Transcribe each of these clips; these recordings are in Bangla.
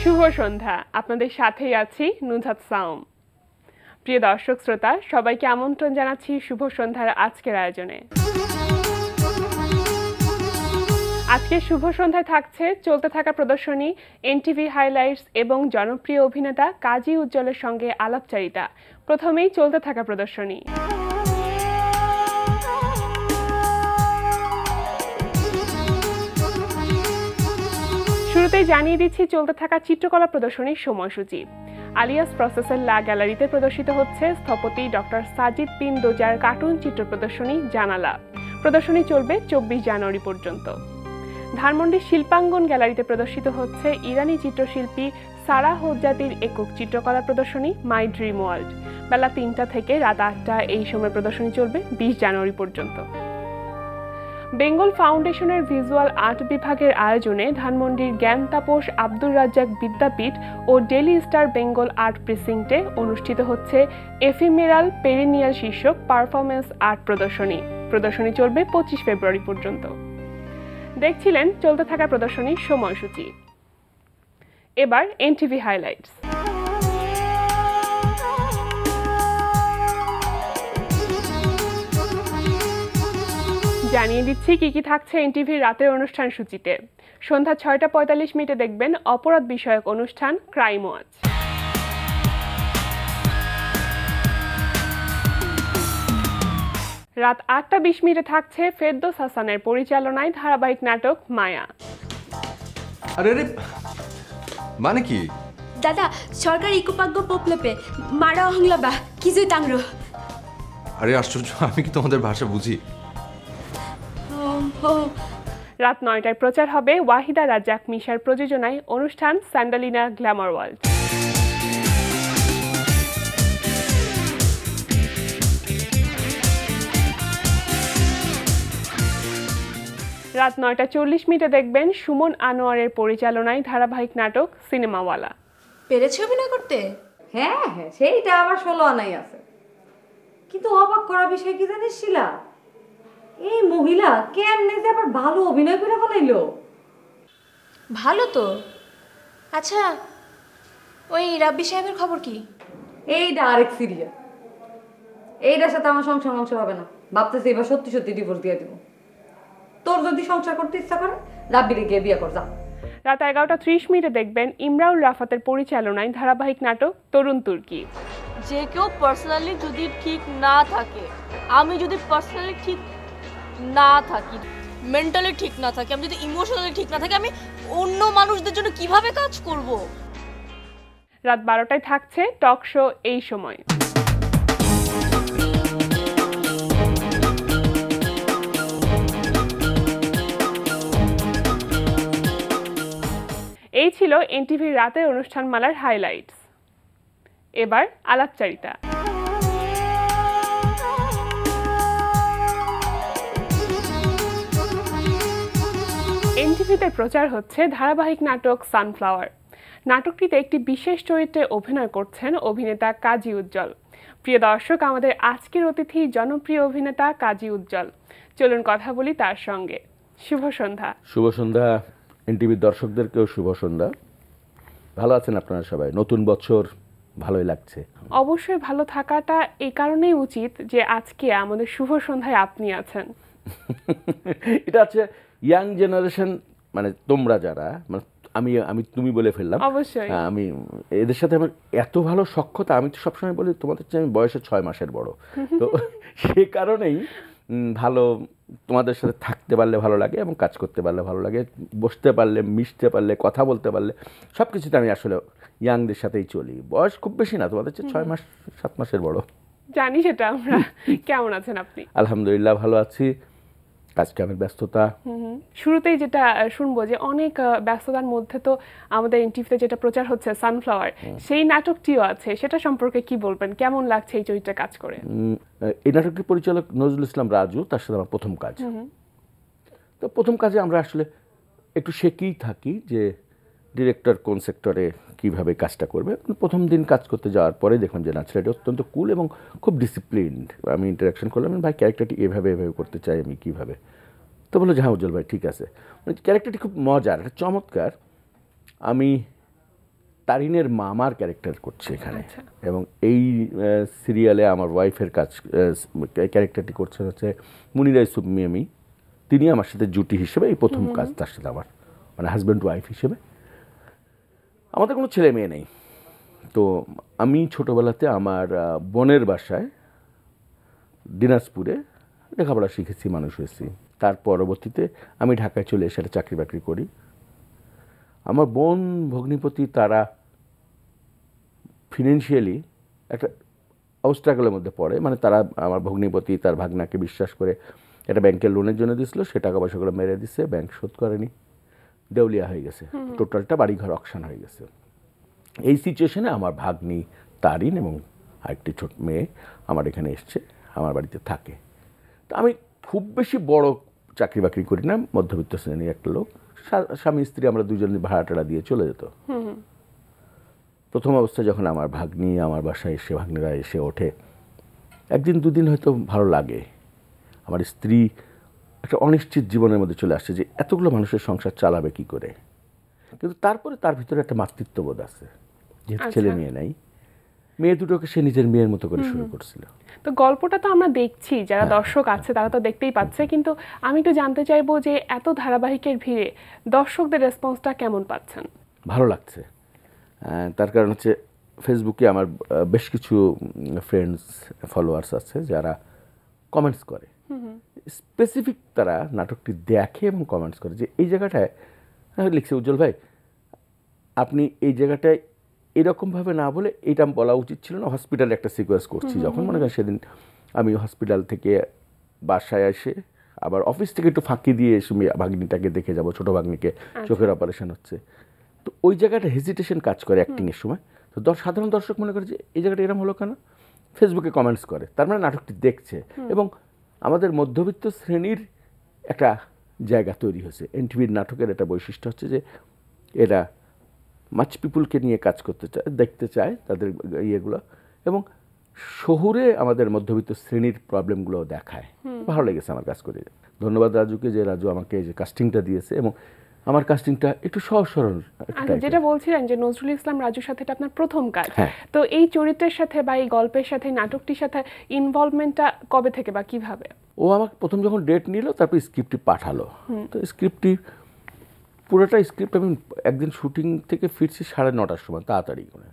শুভ সন্ধ্যা, আপনাদের সাথেই আছি নুজহাত সাউম। প্রিয় দর্শক শ্রোতা, সবাইকে আমন্ত্রণ জানাচ্ছি শুভ সন্ধ্যার আজকের আয়োজনে। আজকের শুভ সন্ধ্যায় থাকছে চলতে থাকা প্রদর্শনী, এনটিভি হাইলাইটস এবং জনপ্রিয় অভিনেতা কাজী উজ্জ্বলের সঙ্গে আলাপচারিতা। প্রথমেই চলতে থাকা প্রদর্শনী। শুরুতেই জানিয়ে দিচ্ছি চলতে থাকা চিত্রকলা প্রদর্শনীর সময়সূচি। আলিয়াস প্রসেসর লা গ্যালারিতে প্রদর্শিত হচ্ছে স্থপতি ডক্টর সাজিদ বিন দোজার কার্টুন চিত্র প্রদর্শনী জানালা। প্রদর্শনী চলবে 24 জানুয়ারি পর্যন্ত। ধানমন্ডির শিল্পাঙ্গন গ্যালারিতে প্রদর্শিত হচ্ছে ইরানি চিত্রশিল্পী সারা হোজ্জাতির একক চিত্রকলা প্রদর্শনী মাই ড্রিম ওয়ার্ল্ড। বেলা 3টা থেকে রাত 8টা এই সময় প্রদর্শনী চলবে 20 জানুয়ারি পর্যন্ত। বেঙ্গল ফাউন্ডেশনের ভিজুয়াল আর্ট বিভাগের আয়োজনে ধানমন্ডির জ্ঞান তাপস আব্দুর রাজ্জাক বিদ্যাপীঠ ও ডেইলি স্টার বেঙ্গল আর্ট প্রিসিংটে অনুষ্ঠিত হচ্ছে এফিমেরাল পেরিনিয়াল শীর্ষক পারফরমেন্স আর্ট প্রদর্শনী। প্রদর্শনী চলবে 25 ফেব্রুয়ারি পর্যন্ত। দেখছিলেন চলতে থাকা প্রদর্শনীর সময়সূচি। এবার এনটিভি হাইলাইটস। জানিয়ে দিচ্ছি কি কি থাকছে এনটিভির রাতের অনুষ্ঠান সূচিতে। সন্ধ্যা 6:45 দেখবেন অপরাধ বিষয়ক অনুষ্ঠান ক্রাইম ওয়াচ। রাত 8:20 থাকছে ফেরদৌস হাসানের পরিচালনায় ধারাবাহিক নাটক মায়া। আরে আরে মানে কি দাদা সরকার ইকোপাগ্য পোপলেপে মারা হংলাবা কিছু তাংরো। আরে আশ্চর্য, আমি কি তোমাদের ভাষা বুঝি? রাত 9টায় প্রচার হবে ওয়াহিদা রাজ্জাক মিশার প্রযোজনায় অনুষ্ঠান স্যান্ডালিনা গ্ল্যামার ওয়ার্ল্ড। রাত 9:40 দেখবেন সুমন আনোয়ারের পরিচালনায় ধারাবাহিক নাটক সিনেমাওয়ালা। পেরেছে অভিনয় করতে? হ্যাঁ হ্যাঁ, সেইটা আবার 16 আনাই আছে। কিন্তু অবাক করা বিষয় কি জানিস শিলা, এই মহিলা কেমনে যে আবার ভালো অভিনয় করে ফেলাইলো। ভালো তো। আচ্ছা, ওই রাব্বি সাহেবের খবর কি? এইটা আরেক সিরিয়াল। এইটার সাথে আমার সংসার হবে না। ভাবতেছি এবার সত্যি সত্যি ডিভোর্স দিয়ে দিব। তোর যদি সংসার করতে ইচ্ছা করে রাব্বিরে গিয়ে বিয়ে কর যা। রাত 11:30 দেখবেন ইমরাউল রাফাতের পরিচালনায় ধারাবাহিক নাটক তরুণ তুর্কি। যে কেউ পার্সোনালি যদি ঠিক না থাকে, আমি যদি পার্সোনালি ঠিক না থাকি, মেন্টালি ঠিক না থাকি, আমি যদি ইমোশনালি ঠিক না থাকি, আমি অন্য মানুষদের জন্য কিভাবে কাজ করব? রাত 12টায় থাকছে টক শো এই সময়। এই ছিল এনটিভির রাতের অনুষ্ঠানমালার হাইলাইটস। এবার আলাপচারিতা। এনটিভিতে প্রচার হচ্ছে ধারাবাহিক নাটক সানফ্লাওয়ার। নাটকটিতে একটি বিশেষ চরিত্রে অভিনয় করছেন অভিনেতা কাজী উজ্জ্বল। প্রিয় দর্শক, আমাদের আজকের অতিথি জনপ্রিয় অভিনেতা কাজী উজ্জ্বল। চলুন কথা বলি তার সঙ্গে। শুভ সন্ধ্যা। শুভ সন্ধ্যা এনটিভির দর্শকদেরকেও শুভ সন্ধ্যা। ভালো আছেন আপনারা সবাই? নতুন বছর ভালোই লাগছে। অবশ্যই ভালো থাকাটা এই কারণেই উচিত যে আজকে আমাদের শুভ সন্ধ্যায় আপনি আছেন। এটা হচ্ছে ইয়াং জেনারেশন, মানে তোমরা যারা, মানে আমি তুমি বলে ফেললাম। অবশ্যই আমি এদের সাথে আমার এত ভালো সখ্যতা। আমি তো সবসময় বলি তোমাদের চেয়ে আমি বয়সে 6 মাসের বড়, তো সে কারণেই ভালো তোমাদের সাথে থাকতে পারলে ভালো লাগে এবং কাজ করতে পারলে ভালো লাগে। বসতে পারলে, মিশতে পারলে, কথা বলতে পারলে, সব কিছুতে আমি আসলে ইয়াংদের সাথেই চলি। বয়স খুব বেশি না, তোমাদের চেয়ে 6 মাস 7 মাসের বড়। জানি সেটা আমরা। কেমন আছেন আপনি? আলহামদুলিল্লাহ ভালো আছি। কাজকামের ব্যস্ততা। শুরুতেই যেটা শুনবো যে অনেক ব্যস্ততার মধ্যে তো আমাদের এনটিভিতে যেটা প্রচার হচ্ছে সানফ্লাওয়ার, সেই নাটকটিও আছে, সেটা সম্পর্কে কি বলবেন? কেমন লাগছে এই চরিত্রে কাজ করে? এই নাটকটির পরিচালক নজরুল ইসলাম রাজু, তার সাথে আমার প্রথম কাজ। তো প্রথম কাজে আমরা আসলে একটু শেখেই থাকি যে ডিরেক্টর কোন সেক্টরে কীভাবে কাজটা করবে। প্রথম দিন কাজ করতে যাওয়ার পরে দেখলাম যে না, ছেলেটা অত্যন্ত কুল এবং খুব ডিসিপ্লিনড। আমি ইন্টারাকশন করলাম, ভাই ক্যারেক্টারটি এভাবে করতে চাই আমি, কীভাবে? তো বললো যে হ্যাঁ উজ্জ্বল ভাই ঠিক আছে। ক্যারেক্টারটি খুব মজার, একটা চমৎকার। আমি তারিনের মামার ক্যারেক্টার করছে এখানে। আচ্ছা। এবং এই সিরিয়ালে আমার ওয়াইফের কাজ ক্যারেক্টারটি করছে হচ্ছে মুনিরা ইউসুফ মিমি। তিনি আমার সাথে জুটি হিসেবে এই প্রথম কাজ তার সাথে আমার, মানে হাজব্যান্ড ওয়াইফ হিসেবে। আমাদের কোনো ছেলে মেয়ে নেই। তো আমি ছোটোবেলাতে আমার বোনের বাসায় দিনাজপুরে লেখাপড়া শিখেছি, মানুষ হয়েছি। তার পরবর্তীতে আমি ঢাকায় চলে এসে একটা চাকরি বাকরি করি। আমার বোন ভগ্নিপতি তারা ফিনান্সিয়ালি একটা অবস্ট্রাগলের মধ্যে পড়ে, মানে তারা আমার ভগ্নিপতি তার ভাগনাকে বিশ্বাস করে একটা ব্যাংকের লোনের জন্য দিয়েছিল, সে টাকা পয়সাগুলো মেরে দিচ্ছে, ব্যাংক শোধ করেনি, দেউলিয়া হয়ে গেছে, টোটালটা বাড়িঘর অকশান হয়ে গেছে। এই সিচুয়েশনে আমার ভাগ্নি তারিন এবং আরেকটি ছোট মেয়ে আমার এখানে এসছে, আমার বাড়িতে থাকে। তো আমি খুব বেশি বড় চাকরি বাকরি করি না, মধ্যবিত্ত শ্রেণীর একটা লোক। স্বামী স্ত্রী আমরা দুজন ভাড়া টাড়া দিয়ে চলে যেত। প্রথম অবস্থায় যখন আমার ভাগ্নি আমার বাসায় এসে, ভাগ্নিরা এসে ওঠে, একদিন দুদিন হয়তো ভালো লাগে। আমার স্ত্রী একটা অনিশ্চিত জীবনের মধ্যে চলে আসছে যে এতগুলো মানুষের সংসার চালাবে কি করে। কিন্তু তারপরে তার ভিতরে একটা মাতৃত্ববোধ আছে, যেহেতু ছেলে মেয়ে নাই, মেয়ে দুটোকে সে নিজের মেয়ের মতো করে শুরু করছিল। তো গল্পটা তো আমরা দেখছি, যারা দর্শক আছে তারা তো দেখতেই পাচ্ছে, কিন্তু আমি একটু জানতে চাইবো যে এত ধারাবাহিকের ভিড়ে দর্শকদের রেসপন্সটা কেমন পাচ্ছেন? ভালো লাগছে। তার কারণ হচ্ছে ফেসবুকে আমার বেশ কিছু ফ্রেন্ডস ফলোয়ার্স আছে যারা কমেন্টস করে, স্পেসিফিক তারা নাটকটি দেখে এবং কমেন্টস করে যে এই জায়গাটায় লিখছে, উজ্জ্বল ভাই আপনি এই জায়গাটায় এরকমভাবে না বলে এটা বলা উচিত ছিল না। হসপিটালে একটা সিকোয়েন্স করছি যখন, মনে করেন সেদিন আমি হসপিটাল থেকে বাসায় এসে আবার অফিস থেকে একটু ফাঁকি দিয়ে এসে ভাগ্নিটাকে দেখে যাব, ছোটো ভাগ্নিকে চোখের অপারেশন হচ্ছে। তো ওই জায়গাটা হেজিটেশন কাজ করে অ্যাক্টিংয়ের সময়। তো সাধারণ দর্শক মনে করে যে এই জায়গাটা এরকম হলো কেন, ফেসবুকে কমেন্টস করে, তার মানে নাটকটি দেখছে। এবং আমাদের মধ্যবিত্ত শ্রেণীর একটা জায়গা তৈরি হয়েছে। এনটিভির নাটকের একটা বৈশিষ্ট্য হচ্ছে যে এরা মাচ পিপুলকে নিয়ে কাজ করতে চায়, দেখতে চায় তাদের ইয়েগুলো, এবং শহুরে আমাদের মধ্যবিত্ত শ্রেণীর প্রবলেমগুলো দেখায়। ভালো লেগেছে আমার কাজ করে। ধন্যবাদ রাজুকে, যে রাজু আমাকে যে কাস্টিংটা দিয়েছে, এবং আমার কাস্টিংটা একটু সহজ সরল। যেটা বলছিলেন যে নজরুল ইসলাম রাজুর সাথে এটা আপনার প্রথম কাজ, তো এই চরিত্রের সাথে বা এই গল্পের সাথে, নাটকটির সাথে ইনভলভমেন্টটা কবে থেকে বা কিভাবে? ও আমাকে প্রথম যখন ডেট নিল, তারপর স্ক্রিপ্টটি পাঠালো। তো স্ক্রিপ্টটি পুরোটা স্ক্রিপ্ট আমি একদিন শুটিং থেকে ফিরছি 9:30 সময়, তাড়াতাড়ি করে।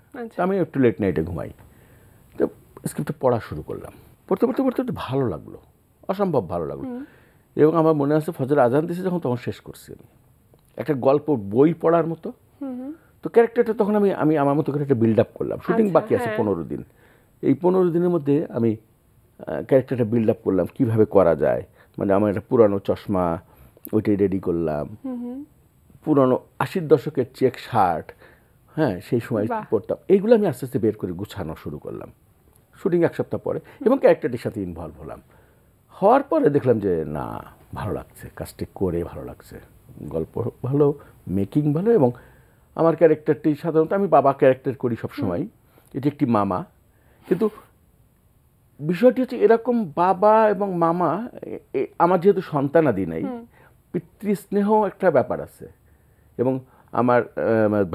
আমি একটু লেট নাইটে ঘুমাই। তো স্ক্রিপ্টটা পড়া শুরু করলাম, পড়তে পড়তে পড়তে একটু ভালো লাগলো, অসম্ভব ভালো লাগলো। এবং আমার মনে আছে ফজর আজান দিয়েছে যখন, তখন শেষ করছি আমি একটা গল্প বই পড়ার মতো। তো ক্যারেক্টারটা তখন আমি আমার মতো করে একটা বিল্ড আপ করলাম। শুটিং বাকি আছে 15 দিন। এই 15 দিনের মধ্যে আমি ক্যারেক্টারটা বিল্ড আপ করলাম কীভাবে করা যায়। মানে আমার একটা পুরানো চশমা, ওইটাই রেডি করলাম, পুরানো 80-র দশকের চেক শার্ট, হ্যাঁ সেই সময় পরতাম। এইগুলো আমি আস্তে আস্তে বের করে গুছানো শুরু করলাম শুটিং 1 সপ্তাহ পরে, এবং ক্যারেক্টারটির সাথে ইনভলভ হলাম। হওয়ার পরে দেখলাম যে না, ভালো লাগছে, কাজটি করে ভালো লাগছে, গল্প ভালো, মেকিং ভালো। এবং আমার ক্যারেক্টারটি সাধারণত আমি বাবা ক্যারেক্টার করি সবসময়, এটি একটি মামা। কিন্তু বিষয়টি হচ্ছে এরকম, বাবা এবং মামা, আমার যেহেতু সন্তানাদি নাই, পিতৃস্নেহ একটা ব্যাপার আছে। এবং আমার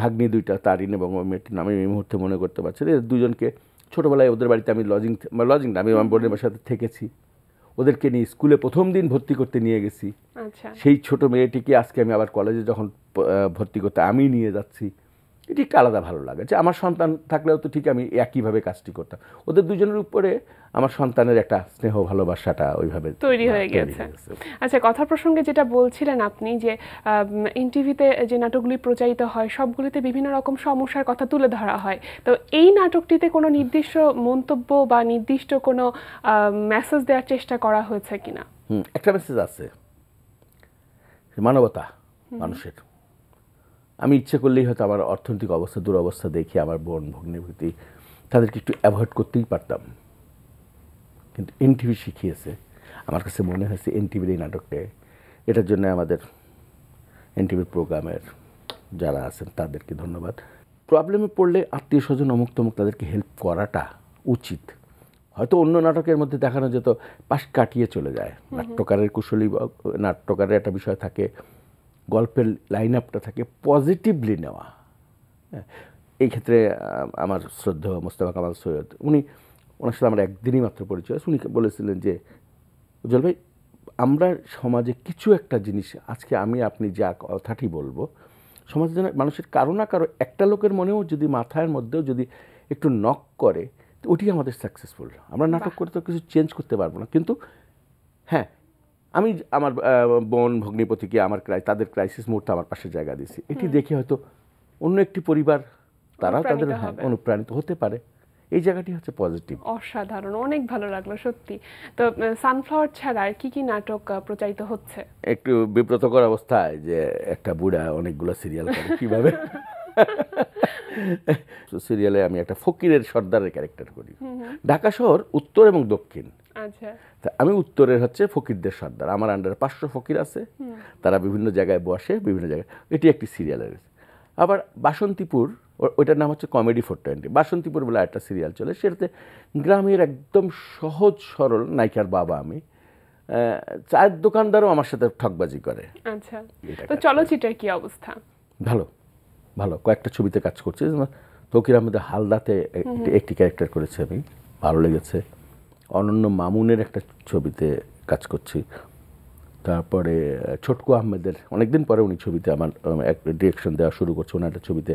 ভাগ্নি দুইটা, তারিন এবং মেয়েটির নামে এই মুহূর্তে মনে করতে পারছি, দুজনকে ছোটোবেলায় ওদের বাড়িতে আমি লজিং না, আমি আমার বোনের বাসাতে থেকেছি, ওদেরকে নিয়ে স্কুলে প্রথম দিন ভর্তি করতে নিয়ে গেছি। সেই ছোট মেয়েটিকে আজকে আমি আবার কলেজে যখন ভর্তি করতে আমি নিয়ে যাচ্ছি, এটি একটা আলাদা ভালো লাগে যে আমার সন্তান থাকলেও তো ঠিক আমি একইভাবে কাজটি করতাম। ওদের দুজনের উপরে আমার সন্তানের একটা স্নেহ ভালোবাসাটা ওইভাবে তৈরি হয়ে গেছে। আচ্ছা, কথা প্রসঙ্গে যেটা বলছিলেন আপনি যে এনটিভিতে যে নাটকগুলি প্রচারিত হয় সবগুলিতে বিভিন্ন রকম সমস্যার কথা তুলে ধরা হয়, তো এই নাটকটিতে কোনো নির্দিষ্ট মন্তব্য বা নির্দিষ্ট কোনো মেসেজ দেওয়ার চেষ্টা করা হয়েছে কিনা? একটা মেসেজ আছে, মানবতা মানুষের। আমি ইচ্ছে করলেই হয়তো আমার অর্থনৈতিক অবস্থা, দুরবস্থা দেখে আমার বোন ভগ্নিপতি তাদেরকে একটু অ্যাভয়েড করতেই পারতাম, কিন্তু এনটিভি শিখিয়েছে। আমার কাছে মনে হয়েছে এনটিভির এই নাটকটা, এটার জন্য আমাদের এনটিভির প্রোগ্রামের যারা আছেন তাদেরকে ধন্যবাদ। প্রবলেমে পড়লে আত্মীয় স্বজন অমুক তমুক তাদেরকে হেল্প করাটা উচিত। হয়তো অন্য নাটকের মধ্যে দেখানো যেত পাশ কাটিয়ে চলে যায়, নাট্যকারের কুশলী, নাট্যকারের একটা বিষয় থাকে, গল্পের লাইন আপটা থাকে, পজিটিভলি নেওয়া। এই ক্ষেত্রে আমার শ্রদ্ধেয় মোস্তফা কামাল সৈয়দ ওনার সাথে আমার একদিনই মাত্র পরিচয়। উনি বলেছিলেন যে উজ্জ্বল ভাই, আমরা সমাজে কিছু একটা জিনিস, আজকে আমি আপনি যা কথাটি বলবো, সমাজে যেন মানুষের কারো না কারো একটা লোকের মনেও যদি মাথার মধ্যেও যদি একটু নক করে, তো ওটি আমাদের সাকসেসফুল। আমরা নাটক করে তো কিছু চেঞ্জ করতে পারবো না, কিন্তু হ্যাঁ, আমি আমার বোন ভগ্নিপতিকে তাদের ক্রাইসিস মুহূর্তে আমার পাশে জায়গা দিয়েছি। এটি দেখে হয়তো অন্য একটি পরিবার তারাও তাদের অনুপ্রাণিত হতে পারে। এই জায়গাটি হচ্ছে পজিটিভ। অসাধারণ, অনেক ভালো লাগলো সত্যি। তো সানফ্লাওয়ার ছাড়া আর কি নাটক প্রচারিত হচ্ছে? একটু বিব্রতকর অবস্থায় যে একটা বুড়া অনেকগুলো সিরিয়াল করে কিভাবে। সিরিয়ালে আমি একটা ফকিরের সর্দারের ক্যারেক্টার করি। ঢাকা শহর উত্তর এবং দক্ষিণ। আচ্ছা, তা আমি উত্তরের হচ্ছে ফকিরদের সর্দার। আমার আন্ডারে 500 ফকির আছে, তারা বিভিন্ন জায়গায় বসে, বিভিন্ন জায়গায়। এটি একটি সিরিয়ালের। আবার বাসন্তীপুর, ওইটার নাম হচ্ছে কমেডি 420। বাসন্তীপুর বলে একটা সিরিয়াল চলে, সেটাতে গ্রামের একদম সহজ সরল নায়িকার বাবা আমি। চায়ের দোকানদারও আমার সাথে ঠকবাজি করে। আচ্ছা, তো চলচ্চিত্রের কি অবস্থা? ভালো ভালো, কয়েকটা ছবিতে কাজ করছি। তকির আহমেদের হালদাতে একটি ক্যারেক্টার করেছি আমি, ভালো লেগেছে। অনন্য মামুনের একটা ছবিতে কাজ করছি। তারপরে ছোটকু আহমেদের অনেকদিন পরে উনি ছবিতে আমার ডিরেকশন দেওয়া শুরু করছে। ওনার একটা ছবিতে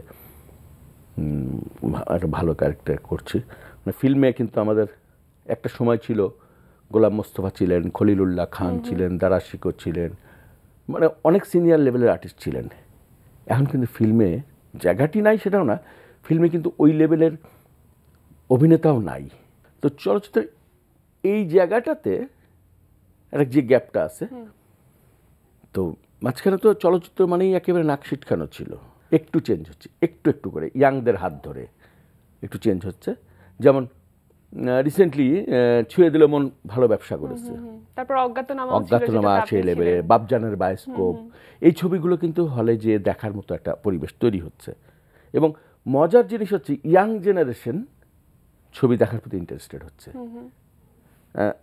একটা ভালো ক্যারেক্টার করছি। মানে ফিল্মে কিন্তু আমাদের একটা সময় ছিল, গোলাম মোস্তফা ছিলেন, খলিলুল্লাহ খান ছিলেন, দারা শিকর ছিলেন, মানে অনেক সিনিয়র লেভেলের আর্টিস্ট ছিলেন। এখন কিন্তু ফিল্মে জায়গাটি নাই সেটাও না, ফিল্মে কিন্তু ওই লেভেলের অভিনেতাও নাই। তো চলচ্চিত্রের এই জায়গাটাতে একটা যে গ্যাপটা আছে, তো মাঝখানে তো চলচ্চিত্র মানেই একেবারে নাক সিটখানো ছিল। একটু চেঞ্জ হচ্ছে, একটু একটু করে ইয়াংদের হাত ধরে একটু চেঞ্জ হচ্ছে। যেমন রিসেন্টলি ছুঁয়ে দিল মন ভালো ব্যবসা করেছে, তারপর অজ্ঞাতনামা আছে লেভেলে, বাপজানের বায়োস্কোপ, এই ছবিগুলো কিন্তু হলে যে দেখার মতো একটা পরিবেশ তৈরি হচ্ছে। এবং মজার জিনিস হচ্ছে ইয়াং জেনারেশন ছবি দেখার প্রতি ইন্টারেস্টেড হচ্ছে।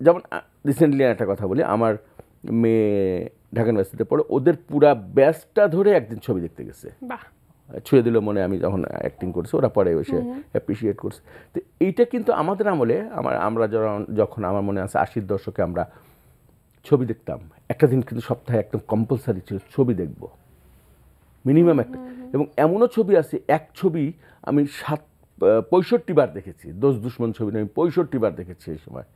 যেমন রিসেন্টলি একটা কথা বলি, আমার মেয়ে ঢাকা ইউনিভার্সিটিতে পড়ে, ওদের পুরা ব্যাচটা ধরে একদিন ছবি দেখতে গেছে। ছুঁয়ে দিল মনে আমি যখন অ্যাক্টিং করছি, ওরা পরে এসে অ্যাপ্রিসিয়েট করছে। তো এইটা কিন্তু আমাদের আমলে আমরা যখন আমার মনে আছে 80-র দশকে আমরা ছবি দেখতাম, একটা দিন কিন্তু সপ্তাহে একদম কম্পালসারি ছিল ছবি দেখব, মিনিমাম একটা। এবং এমনও ছবি আছে, এক ছবি আমি 65 বার দেখেছি, দোস্ত দুশ্মন ছবি আমি 65 বার দেখেছি এই সময়।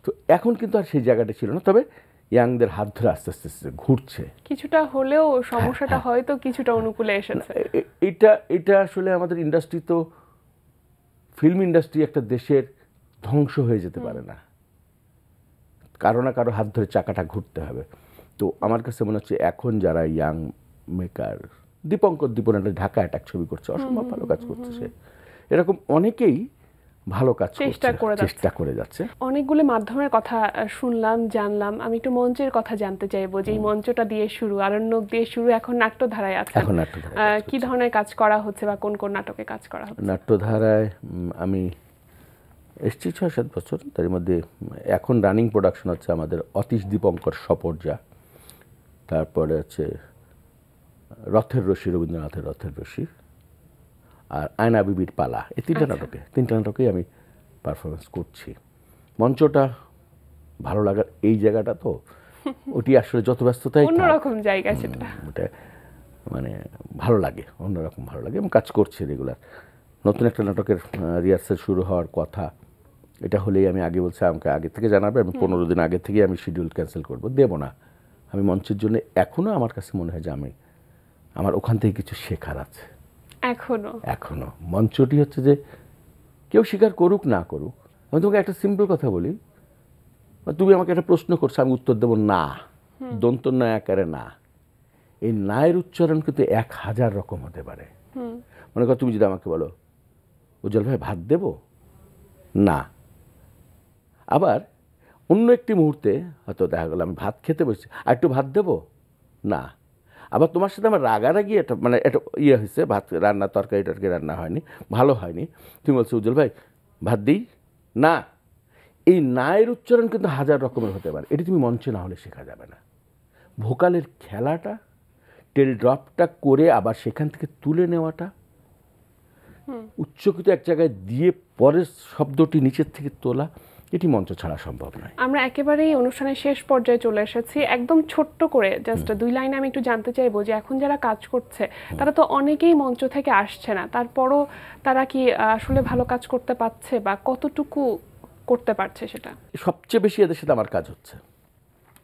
তো এখন কিন্তু আর সেই জায়গাটা ছিল না, তবে ইয়াংদের হাত ধরে আস্তে আস্তে আস্তে ঘুরছে কিছুটা হলেও, সমস্যাটা হয়তো কিছুটা অনুকূলে এসেছে। এটা আসলে আমাদের ইন্ডাস্ট্রি, তো ফিল্ম ইন্ডাস্ট্রি একটা দেশের ধ্বংস হয়ে যেতে পারে না, কারো না কারো হাত ধরে চাকাটা ঘুরতে হবে। তো আমার কাছে মনে হচ্ছে এখন যারা ইয়াং মেকার, দীপন একটা ঢাকা অ্যাটাক ছবি করছে, অসম্ভব ভালো কাজ করছে সে, এরকম অনেকেই ভালো কাজ চেষ্টা করে যাচ্ছে। অনেকগুলো মাধ্যমের কথা শুনলাম, জানলাম। আমি একটু মঞ্চের কথা জানতে চাইবো, যে এই মঞ্চটা দিয়ে শুরু, আরণ্যক দিয়ে শুরু, এখন নাট্যধারায় আছে। কি ধরনের কাজ করা হচ্ছে বা কোন কোন নাটকে কাজ করা হচ্ছে? নাট্যধারায় আমি এসছি 6-7 বছর, তার মধ্যে এখন রানিং প্রোডাকশন হচ্ছে আমাদের অতীশ দীপঙ্কর সপর্যা, তারপরে আছে রথের রশি, রবীন্দ্রনাথের রথের রশি, আর আয়না বিবির পালা। এই তিনটা নাটকেই আমি পারফরমেন্স করছি। মঞ্চটা ভালো লাগার এই জায়গাটা, তো ওটি আসলে যত ব্যস্ততাই অন্যরকম জায়গা, সেটা ওটা মানে ভালো লাগে, অন্যরকম ভালো লাগে, এবং কাজ করছি রেগুলার। নতুন একটা নাটকের রিহার্সাল শুরু হওয়ার কথা, এটা হলেই আমি আগে বলছি আমাকে আগে থেকে জানাবে, আমি 15 দিন আগে থেকে আমি শিডিউল ক্যান্সেল করব, দেব না। আমি মঞ্চের জন্য এখনও আমার কাছে মনে হয় যে আমার ওখান থেকে কিছু শেখার আছে এখনো। মঞ্চটি হচ্ছে যে কেউ স্বীকার করুক না করুক, আমি তোমাকে একটা সিম্পল কথা বলি, তুমি আমাকে একটা প্রশ্ন করছো, আমি উত্তর দেবো না, দন্ত না আকারে না। এই নায়ের উচ্চারণ কিন্তু 1000 রকম হতে পারে। মনে করো তুমি যদি আমাকে বলো উজ্জ্বল ভাই ভাত দেব, না। আবার অন্য একটি মুহূর্তে হয়তো দেখা গেল আমি ভাত খেতে বসছি, আর একটু ভাত দেব, না। আবার তোমার সাথে আমার রাগারাগি একটা মানে একটা হয়েছে, ভাত রান্না তরকারি রান্না হয়নি, ভালো হয়নি, তুমি বলছো উজ্জ্বল ভাই ভাত দিই, না। এই নায়ের উচ্চারণ কিন্তু 1000 রকমের হতে পারে, এটি তুমি মঞ্চে না হলে শেখা যাবে না। ভোকালের খেলাটা, টেল ড্রপটা করে আবার সেখান থেকে তুলে নেওয়াটা, উচ্চকিত এক জায়গায় দিয়ে পরের শব্দটি নিচের থেকে তোলা, এটি মঞ্চ ছাড়া সম্ভব নয়। আমরা একেবারেই অনুষ্ঠানের শেষ পর্যায়ে চলে এসেছি। একদম ছোট্ট করে জাস্ট 2 লাইনে আমি একটু জানতে চাইবো যে এখন যারা কাজ করছে তারা তো অনেকেই মঞ্চ থেকে আসছে না, তারপরও তারা কি আসলে ভালো কাজ করতে পারছে বা কতটুকু করতে পারছে সেটা? সবচেয়ে বেশি এদের সাথে আমার কাজ হচ্ছে,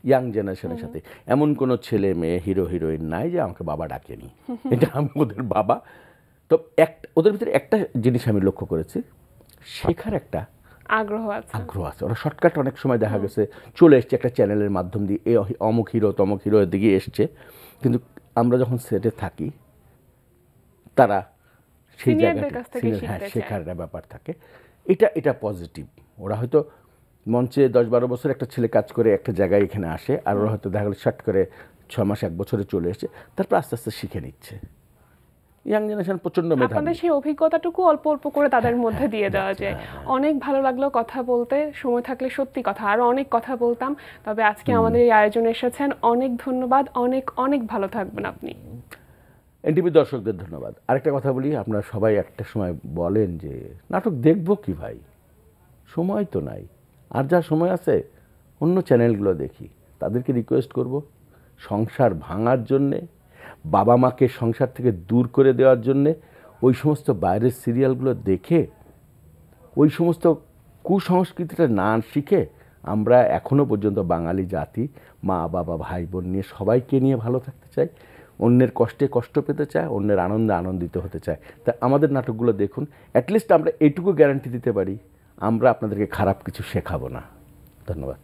ইয়াং জেনারেশনের সাথে। এমন কোনো ছেলে মেয়ে হিরো হিরোইন নাই যে আমাকে বাবা ডাকেনি, এটা আমি ওদের বাবা। তো ওদের ভিতরে একটা জিনিস আমি লক্ষ্য করেছি, শেখার একটা আগ্রহ আছে। ওরা শর্টকাট অনেক সময় দেখা গেছে চলে এসছে একটা চ্যানেলের মাধ্যম দিয়ে, এ অমুক হিরো তমুক হিরোর দিকে এসছে, কিন্তু আমরা যখন সেটে থাকি তারা সেই জায়গাটা শেখার ব্যাপার থাকে। এটা পজিটিভ। ওরা হয়তো মঞ্চে 10-12 বছর একটা ছেলে কাজ করে একটা জায়গায় এখানে আসে, আর ওরা হয়তো দেখা গেল শর্ট করে 6 মাস 1 বছরে চলে এসছে, তারপর আস্তে আস্তে শিখে নিচ্ছে। ইয়াং জেনারেশন প্রচন্ড মেধাবী। আপনাদের সেই অভিজ্ঞতাটুকু অল্প অল্প করে তাদের মধ্যে দিয়ে দেওয়া যায়। অনেক ভালো লাগলো কথা বলতে, সময় থাকলে সত্যি কথা আরো অনেক কথা বলতাম, তবে আজকে আমাদের এই আয়োজনে এসেছেন, অনেক ধন্যবাদ। অনেক অনেক ভালো থাকবেন আপনি। এনটিভি দর্শকদের ধন্যবাদ। আরেকটা কথা বলি, আপনারা সবাই একটা সময় বলেন যে নাটক দেখবো কি ভাই, সময় তো নাই, আর যা সময় আছে অন্য চ্যানেলগুলো দেখি। তাদেরকে রিকোয়েস্ট করব, সংসার ভাঙার জন্যে, বাবা মাকে সংসার থেকে দূর করে দেওয়ার জন্যে ওই সমস্ত বাইরের সিরিয়ালগুলো দেখে ওই সমস্ত কুসংস্কৃতিটা না শিখে আমরা এখনও পর্যন্ত বাঙালি জাতি মা বাবা ভাই বোন নিয়ে সবাইকে নিয়ে ভালো থাকতে চাই, অন্যের কষ্টে কষ্ট পেতে চায়, অন্যের আনন্দে আনন্দিত হতে চায়। তা আমাদের নাটকগুলো দেখুন, অ্যাটলিস্ট আমরা এইটুকু গ্যারান্টি দিতে পারি আমরা আপনাদেরকে খারাপ কিছু শেখাবো না। ধন্যবাদ।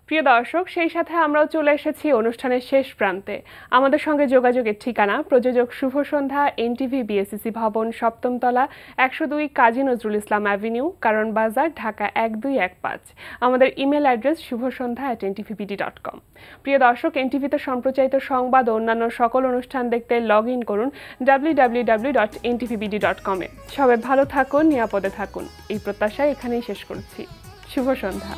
প্রিয় দর্শক, সেই সাথে আমরাও চলে এসেছি অনুষ্ঠানের শেষ প্রান্তে। আমাদের সঙ্গে যোগাযোগের ঠিকানা প্রযোজক শুভ সন্ধ্যা, এনটিভি বিএসসিসি ভবন, 7ম তলা, 102 কাজী নজরুল ইসলাম অ্যাভিনিউ, কারণ বাজার, ঢাকা 1215। আমাদের ইমেল অ্যাড্রেস shubhasondha@ntvbd.com। প্রিয় দর্শক, এনটিভিতে সম্প্রচারিত সংবাদ ও অন্যান্য সকল অনুষ্ঠান দেখতে লগ ইন করুন www.ntvbd.com এ। সবাই ভালো থাকুন, নিরাপদে থাকুন, এই প্রত্যাশায় এখানেই শেষ করছি। শুভ সন্ধ্যা।